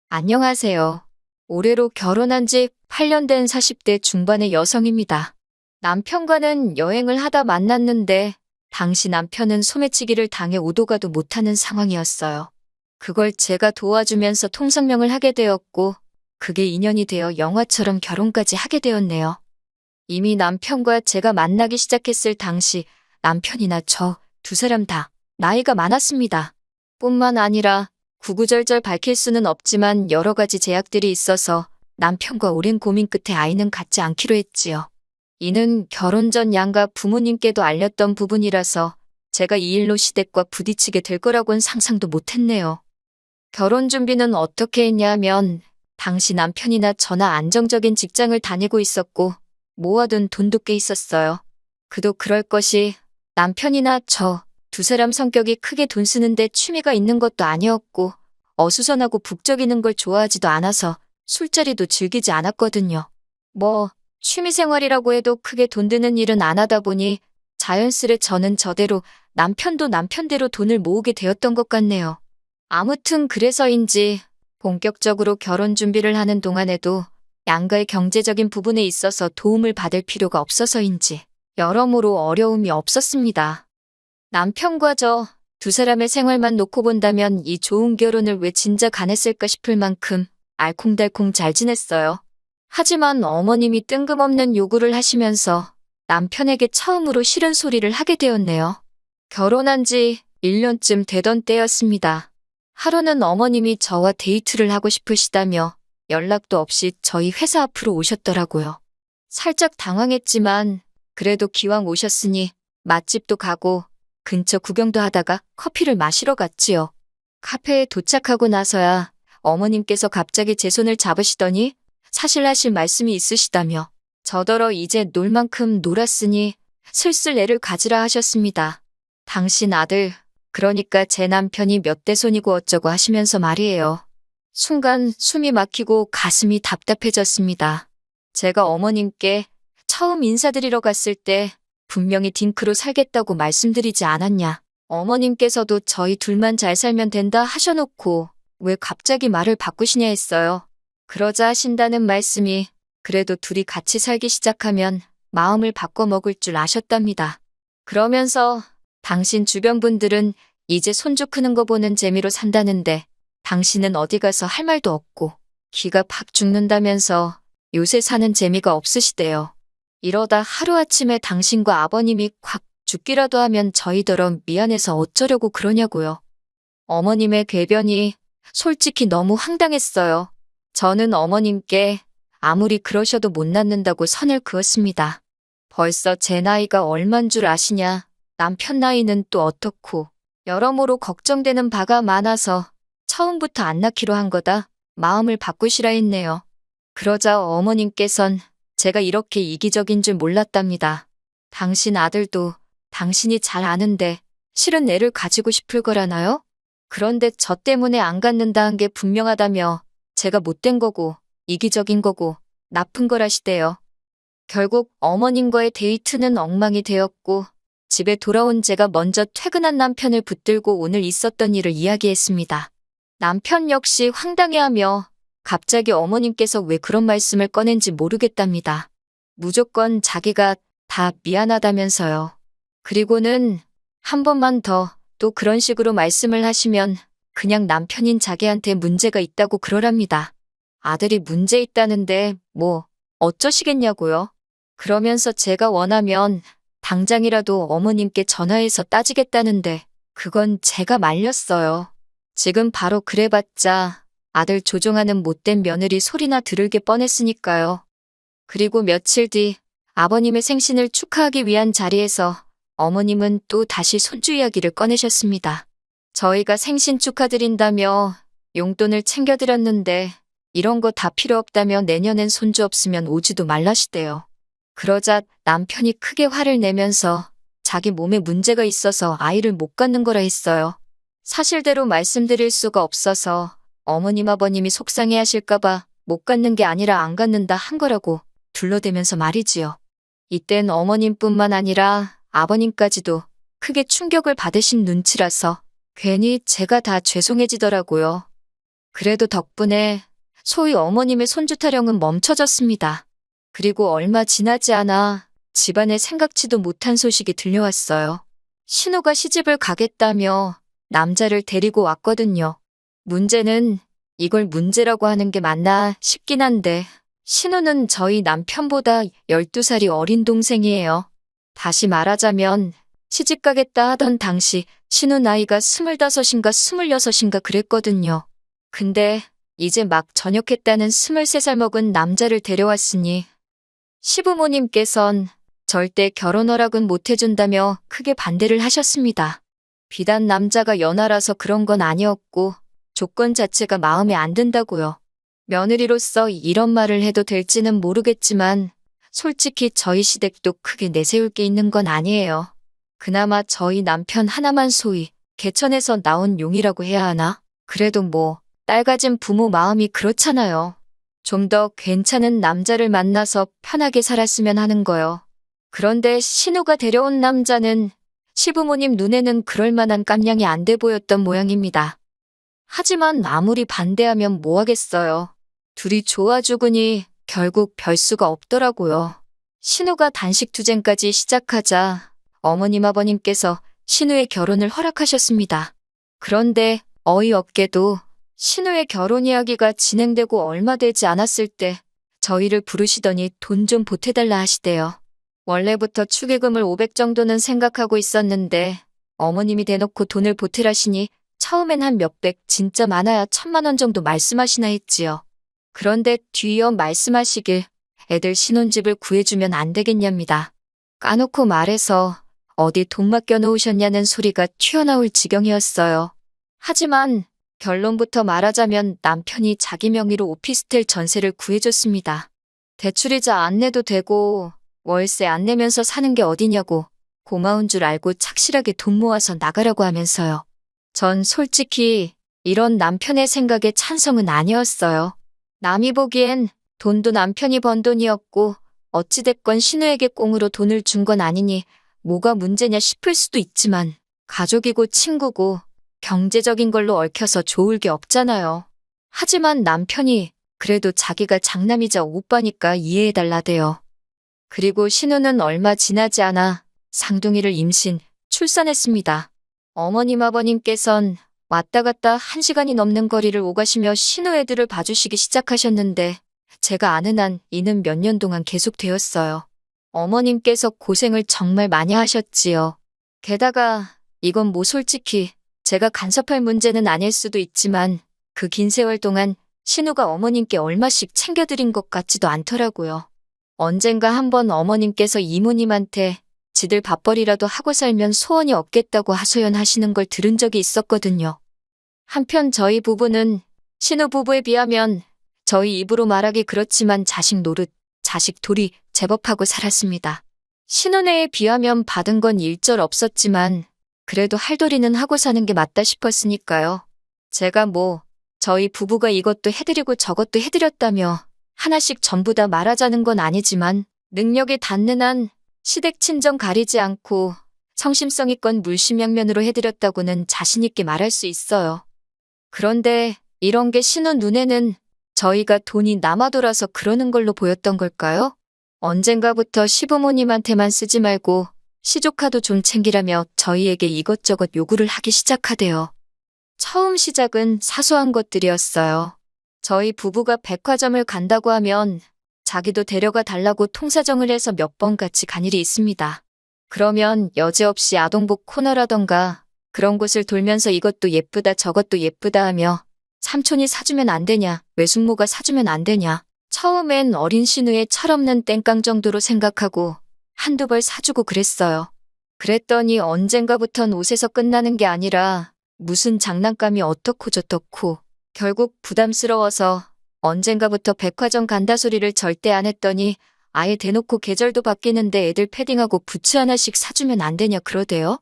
안녕하세요. 올해로 결혼한 지 8년 된 40대 중반의 여성입니다. 남편과는 여행을 하다 만났는데 당시 남편은 소매치기를 당해 오도 가도 못하는 상황이었어요. 그걸 제가 도와주면서 통성명을 하게 되었고 그게 인연이 되어 영화처럼 결혼까지 하게 되었네요. 이미 남편과 제가 만나기 시작했을 당시 남편이나 저 두 사람 다 나이가 많았습니다. 뿐만 아니라 구구절절 밝힐 수는 없지만 여러 가지 제약들이 있어서 남편과 오랜 고민 끝에 아이는 갖지 않기로 했지요. 이는 결혼 전 양가 부모님께도 알렸던 부분이라서 제가 이 일로 시댁과 부딪히게 될 거라고는 상상도 못했네요. 결혼 준비는 어떻게 했냐면 당시 남편이나 저나 안정적인 직장을 다니고 있었고 모아둔 돈도 꽤 있었어요. 그도 그럴 것이 남편이나 저 두 사람 성격이 크게 돈 쓰는데 취미가 있는 것도 아니었고 어수선하고 북적이는 걸 좋아하지도 않아서 술자리도 즐기지 않았거든요. 취미생활이라고 해도 크게 돈 드는 일은 안 하다 보니 자연스레 저는 저대로 남편도 남편대로 돈을 모으게 되었던 것 같네요. 아무튼 그래서인지 본격적으로 결혼 준비를 하는 동안에도 양가의 경제적인 부분에 있어서 도움을 받을 필요가 없어서인지 여러모로 어려움이 없었습니다. 남편과 저 두 사람의 생활만 놓고 본다면 이 좋은 결혼을 왜 진작 안 했을까 싶을 만큼 알콩달콩 잘 지냈어요. 하지만 어머님이 뜬금없는 요구를 하시면서 남편에게 처음으로 싫은 소리를 하게 되었네요. 결혼한 지 1년쯤 되던 때였습니다. 하루는 어머님이 저와 데이트를 하고 싶으시다며 연락도 없이 저희 회사 앞으로 오셨더라고요. 살짝 당황했지만 그래도 기왕 오셨으니 맛집도 가고 근처 구경도 하다가 커피를 마시러 갔지요. 카페에 도착하고 나서야 어머님께서 갑자기 제 손을 잡으시더니 사실 하실 말씀이 있으시다며 저더러 이제 놀 만큼 놀았으니 슬슬 애를 가지라 하셨습니다. 당신 아들, 그러니까 제 남편이 몇 대 손이고 어쩌고 하시면서 말이에요. 순간 숨이 막히고 가슴이 답답해졌습니다. 제가 어머님께 처음 인사드리러 갔을 때 분명히 딩크로 살겠다고 말씀드리지 않았냐. 어머님께서도 저희 둘만 잘 살면 된다 하셔놓고 왜 갑자기 말을 바꾸시냐 했어요. 그러자 하신다는 말씀이 그래도 둘이 같이 살기 시작하면 마음을 바꿔 먹을 줄 아셨답니다. 그러면서 당신 주변 분들은 이제 손주 크는 거 보는 재미로 산다는데 당신은 어디 가서 할 말도 없고 기가 팍 죽는다면서 요새 사는 재미가 없으시대요. 이러다 하루아침에 당신과 아버님이 콱 죽기라도 하면 저희더러 미안해서 어쩌려고 그러냐고요. 어머님의 궤변이 솔직히 너무 황당했어요. 저는 어머님께 아무리 그러셔도 못 낳는다고 선을 그었습니다. 벌써 제 나이가 얼만 줄 아시냐. 남편 나이는 또 어떻고 여러모로 걱정되는 바가 많아서 처음부터 안 낳기로 한 거다. 마음을 바꾸시라 했네요. 그러자 어머님께선 제가 이렇게 이기적인 줄 몰랐답니다. 당신 아들도 당신이 잘 아는데 실은 애를 가지고 싶을 거라나요? 그런데 저 때문에 안 갖는다 한 게 분명하다며 제가 못된 거고 이기적인 거고 나쁜 거라시대요. 결국 어머님과의 데이트는 엉망이 되었고 집에 돌아온 제가 먼저 퇴근한 남편을 붙들고 오늘 있었던 일을 이야기했습니다. 남편 역시 황당해하며 갑자기 어머님께서 왜 그런 말씀을 꺼낸지 모르겠답니다. 무조건 자기가 다 미안하다면서요. 그리고는 한 번만 더 또 그런 식으로 말씀을 하시면 그냥 남편인 자기한테 문제가 있다고 그러랍니다. 아들이 문제 있다는데 어쩌시겠냐고요. 그러면서 제가 원하면 당장이라도 어머님께 전화해서 따지겠다는데 그건 제가 말렸어요. 지금 바로 그래봤자 아들 조종하는 못된 며느리 소리나 들을게 뻔했으니까요. 그리고 며칠 뒤 아버님의 생신을 축하하기 위한 자리에서 어머님은 또 다시 손주 이야기를 꺼내셨습니다. 저희가 생신 축하드린다며 용돈을 챙겨드렸는데 이런 거 다 필요 없다며 내년엔 손주 없으면 오지도 말라시대요. 그러자 남편이 크게 화를 내면서 자기 몸에 문제가 있어서 아이를 못 갖는 거라 했어요. 사실대로 말씀드릴 수가 없어서 어머님 아버님이 속상해 하실까봐 못 갖는 게 아니라 안 갖는다 한 거라고 둘러대면서 말이지요. 이땐 어머님뿐만 아니라 아버님까지도 크게 충격을 받으신 눈치라서 괜히 제가 다 죄송해지더라고요. 그래도 덕분에 소희 어머님의 손주 타령은 멈춰졌습니다. 그리고 얼마 지나지 않아 집안에 생각지도 못한 소식이 들려왔어요. 신우가 시집을 가겠다며 남자를 데리고 왔거든요. 문제는 이걸 문제라고 하는 게 맞나 싶긴 한데 신우는 저희 남편보다 12살이 어린 동생이에요. 다시 말하자면 시집 가겠다 하던 당시 신우 나이가 25인가 26인가 그랬거든요. 근데 이제 막 전역했다는 23살 먹은 남자를 데려왔으니 시부모님께선 절대 결혼 허락은 못 해준다며 크게 반대를 하셨습니다. 비단 남자가 연하라서 그런 건 아니었고 조건 자체가 마음에 안 든다고요. 며느리로서 이런 말을 해도 될지는 모르겠지만 솔직히 저희 시댁도 크게 내세울 게 있는 건 아니에요. 그나마 저희 남편 하나만 소위 개천에서 나온 용이라고 해야 하나? 그래도 뭐 딸 가진 부모 마음이 그렇잖아요. 좀 더 괜찮은 남자를 만나서 편하게 살았으면 하는 거요. 그런데 신우가 데려온 남자는 시부모님 눈에는 그럴 만한 깜냥이 안 돼 보였던 모양입니다. 하지만 아무리 반대하면 뭐 하겠어요. 둘이 좋아 죽으니 결국 별 수가 없더라고요. 신우가 단식투쟁까지 시작하자 어머님 아버님께서 신우의 결혼을 허락하셨습니다. 그런데 어이없게도 신우의 결혼 이야기가 진행되고 얼마 되지 않았을 때 저희를 부르시더니 돈 좀 보태달라 하시대요. 원래부터 축의금을 500 정도는 생각하고 있었는데 어머님이 대놓고 돈을 보태라시니 처음엔 한 몇백, 진짜 많아야 1000만 원 정도 말씀하시나 했지요. 그런데 뒤이어 말씀하시길 애들 신혼집을 구해주면 안 되겠냐입니다. 까놓고 말해서 어디 돈 맡겨놓으셨냐는 소리가 튀어나올 지경이었어요. 하지만 결론부터 말하자면 남편이 자기 명의로 오피스텔 전세를 구해줬습니다. 대출이자 안 내도 되고 월세 안 내면서 사는 게 어디냐고 고마운 줄 알고 착실하게 돈 모아서 나가라고 하면서요. 전 솔직히 이런 남편의 생각에 찬성은 아니었어요. 남이 보기엔 돈도 남편이 번 돈이었고 어찌됐건 신우에게 꽁으로 돈을 준 건 아니니 뭐가 문제냐 싶을 수도 있지만 가족이고 친구고 경제적인 걸로 얽혀서 좋을 게 없잖아요. 하지만 남편이 그래도 자기가 장남이자 오빠니까 이해해달라대요. 그리고 신우는 얼마 지나지 않아 쌍둥이를 임신, 출산했습니다. 어머님 아버님께선 왔다 갔다 1시간이 넘는 거리를 오가시며 신우 애들을 봐주시기 시작하셨는데 제가 아는 한 이는 몇 년 동안 계속되었어요. 어머님께서 고생을 정말 많이 하셨지요. 게다가 이건 뭐 솔직히 제가 간섭할 문제는 아닐 수도 있지만 그 긴 세월 동안 신우가 어머님께 얼마씩 챙겨드린 것 같지도 않더라고요. 언젠가 한번 어머님께서 이모님한테 지들 밥벌이라도 하고 살면 소원이 없겠다고 하소연하시는 걸 들은 적이 있었거든요. 한편 저희 부부는 신우 부부에 비하면 저희 입으로 말하기 그렇지만 자식 노릇, 자식 돌이 제법 하고 살았습니다. 신혼애에 비하면 받은 건 일절 없었지만 그래도 할도리는 하고 사는 게 맞다 싶었으니까요. 제가 뭐 저희 부부가 이것도 해드리고 저것도 해드렸다며 하나씩 전부 다 말하자는 건 아니지만 능력이 닿는 한 시댁 친정 가리지 않고 성심성의껏 물심양면으로 해드렸다고는 자신있게 말할 수 있어요. 그런데 이런 게 신우 눈에는 저희가 돈이 남아돌아서 그러는 걸로 보였던 걸까요? 언젠가부터 시부모님한테만 쓰지 말고 시조카도 좀 챙기라며 저희에게 이것저것 요구를 하기 시작하대요. 처음 시작은 사소한 것들이었어요. 저희 부부가 백화점을 간다고 하면 자기도 데려가 달라고 통사정을 해서 몇 번 같이 간 일이 있습니다. 그러면 여지없이 아동복 코너라던가 그런 곳을 돌면서 이것도 예쁘다 저것도 예쁘다 하며 삼촌이 사주면 안 되냐, 외숙모가 사주면 안 되냐. 처음엔 어린 신우의 철없는 땡깡 정도로 생각하고 한두 벌 사주고 그랬어요. 그랬더니 언젠가부턴 옷에서 끝나는 게 아니라 무슨 장난감이 어떻고 저떻고 결국 부담스러워서 언젠가부터 백화점 간다 소리를 절대 안 했더니 아예 대놓고 계절도 바뀌는데 애들 패딩하고 부츠 하나씩 사주면 안 되냐 그러대요.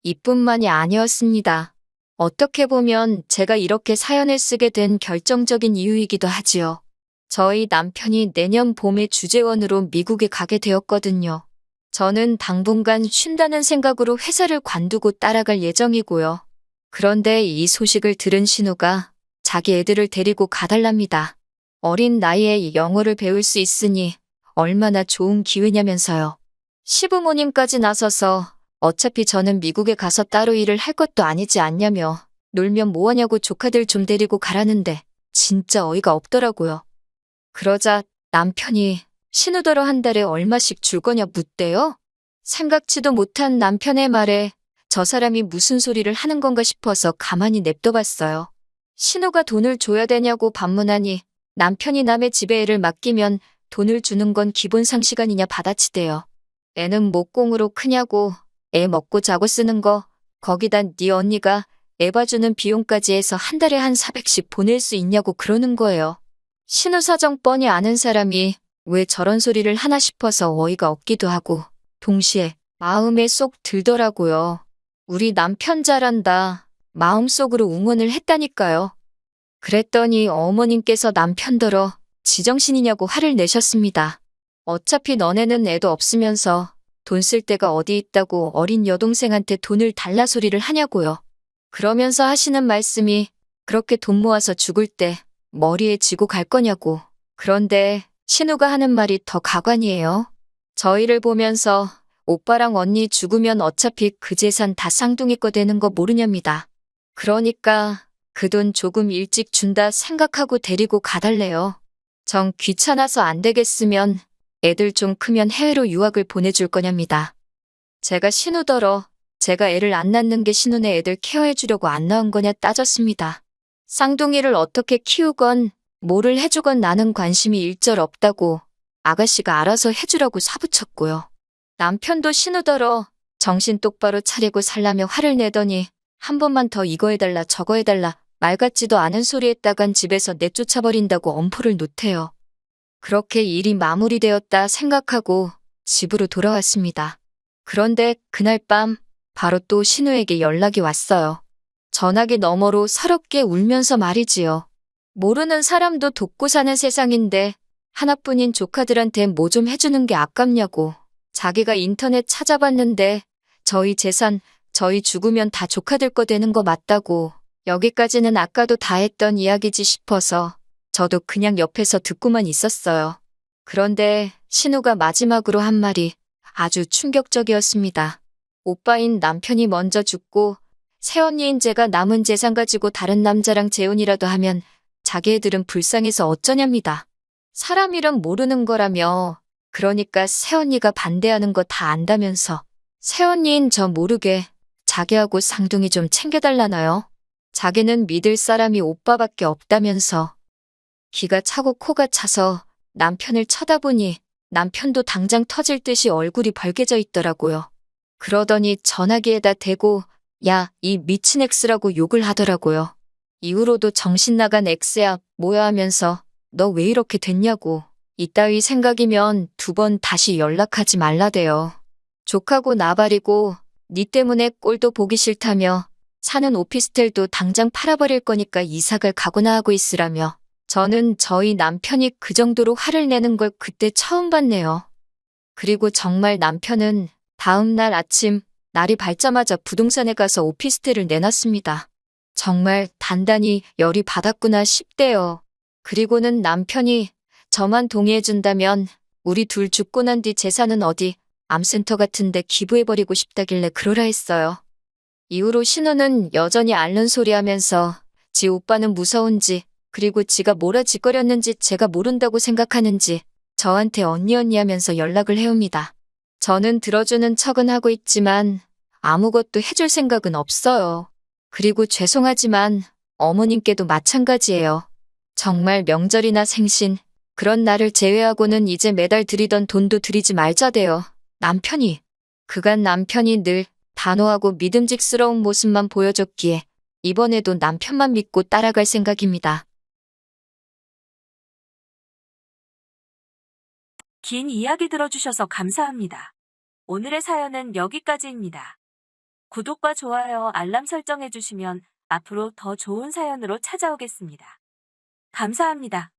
이뿐만이 아니었습니다. 어떻게 보면 제가 이렇게 사연을 쓰게 된 결정적인 이유이기도 하지요. 저희 남편이 내년 봄에 주재원으로 미국에 가게 되었거든요. 저는 당분간 쉰다는 생각으로 회사를 관두고 따라갈 예정이고요. 그런데 이 소식을 들은 신우가 자기 애들을 데리고 가달랍니다. 어린 나이에 영어를 배울 수 있으니 얼마나 좋은 기회냐면서요. 시부모님까지 나서서 어차피 저는 미국에 가서 따로 일을 할 것도 아니지 않냐며 놀면 뭐하냐고 조카들 좀 데리고 가라는데 진짜 어이가 없더라고요. 그러자 남편이 신우더러 한 달에 얼마씩 줄 거냐 묻대요. 생각지도 못한 남편의 말에 저 사람이 무슨 소리를 하는 건가 싶어서 가만히 냅둬봤어요. 신우가 돈을 줘야 되냐고 반문하니 남편이 남의 집에 애를 맡기면 돈을 주는 건 기본 상식 아니냐 받아치대요. 애는 목공으로 크냐고 애 먹고 자고 쓰는 거 거기다 네 언니가 애 봐주는 비용까지 해서 한 달에 한 400씩 보낼 수 있냐고 그러는 거예요. 신우 사정 뻔히 아는 사람이 왜 저런 소리를 하나 싶어서 어이가 없기도 하고 동시에 마음에 쏙 들더라고요. 우리 남편 잘한다. 마음속으로 응원을 했다니까요. 그랬더니 어머님께서 남편더러 지정신이냐고 화를 내셨습니다. 어차피 너네는 애도 없으면서 돈 쓸 데가 어디 있다고 어린 여동생한테 돈을 달라 소리를 하냐고요. 그러면서 하시는 말씀이 그렇게 돈 모아서 죽을 때 머리에 지고 갈 거냐고. 그런데 신우가 하는 말이 더 가관이에요. 저희를 보면서 오빠랑 언니 죽으면 어차피 그 재산 다 쌍둥이 거 되는 거 모르냐입니다. 그러니까 그 돈 조금 일찍 준다 생각하고 데리고 가달래요. 정 귀찮아서 안 되겠으면 애들 좀 크면 해외로 유학을 보내줄 거냐입니다. 제가 신우더러 제가 애를 안 낳는 게 신우네 애들 케어해 주려고 안 낳은 거냐 따졌습니다. 쌍둥이를 어떻게 키우건 뭐를 해주건 나는 관심이 일절 없다고 아가씨가 알아서 해주라고 사부쳤고요. 남편도 신우더러 정신 똑바로 차리고 살라며 화를 내더니 한 번만 더 이거 해달라 저거 해달라 말 같지도 않은 소리 했다간 집에서 내쫓아버린다고 엄포를 놓대요. 그렇게 일이 마무리되었다 생각하고 집으로 돌아왔습니다. 그런데 그날 밤 바로 또 신우에게 연락이 왔어요. 전화기 너머로 서럽게 울면서 말이지요. 모르는 사람도 돕고 사는 세상인데 하나뿐인 조카들한테 뭐 좀 해주는 게 아깝냐고. 자기가 인터넷 찾아봤는데 저희 재산, 저희 죽으면 다 조카들 거 되는 거 맞다고. 여기까지는 아까도 다 했던 이야기지 싶어서 저도 그냥 옆에서 듣고만 있었어요. 그런데 신우가 마지막으로 한 말이 아주 충격적이었습니다. 오빠인 남편이 먼저 죽고 새언니인 제가 남은 재산 가지고 다른 남자랑 재혼이라도 하면 자기 애들은 불쌍해서 어쩌냐입니다. 사람 일은 모르는 거라며 그러니까 새언니가 반대하는 거 다 안다면서 새언니인 저 모르게 자기하고 쌍둥이 좀 챙겨달라나요? 자기는 믿을 사람이 오빠밖에 없다면서 기가 차고 코가 차서 남편을 쳐다보니 남편도 당장 터질 듯이 얼굴이 벌개져 있더라고요. 그러더니 전화기에다 대고 야, 이 미친 X라고 욕을 하더라고요. 이후로도 정신 나간 X야 뭐야 하면서 너 왜 이렇게 됐냐고. 이따위 생각이면 2번 다시 연락하지 말라대요. 족하고 나발이고 니 때문에 꼴도 보기 싫다며 사는 오피스텔도 당장 팔아버릴 거니까 이사갈 각오나 하고 있으라며 저는 저희 남편이 그 정도로 화를 내는 걸 그때 처음 봤네요. 그리고 정말 남편은 다음 날 아침 날이 밝자마자 부동산에 가서 오피스텔을 내놨습니다. 정말 단단히 열이 받았구나 싶대요. 그리고는 남편이 저만 동의해준다면 우리 둘 죽고 난 뒤 재산은 어디 암센터 같은데 기부해버리고 싶다길래 그러라 했어요. 이후로 신우는 여전히 앓는 소리 하면서 지 오빠는 무서운지 그리고 지가 뭐라 짓거렸는지 제가 모른다고 생각하는지 저한테 언니 하면서 연락을 해옵니다. 저는 들어주는 척은 하고 있지만 아무것도 해줄 생각은 없어요. 그리고 죄송하지만 어머님께도 마찬가지예요. 정말 명절이나 생신 그런 날을 제외하고는 이제 매달 드리던 돈도 드리지 말자대요. 남편이. 그간 남편이 늘 단호하고 믿음직스러운 모습만 보여줬기에 이번에도 남편만 믿고 따라갈 생각입니다. 긴 이야기 들어주셔서 감사합니다. 오늘의 사연은 여기까지입니다. 구독과 좋아요, 알람 설정해주시면 앞으로 더 좋은 사연으로 찾아오겠습니다. 감사합니다.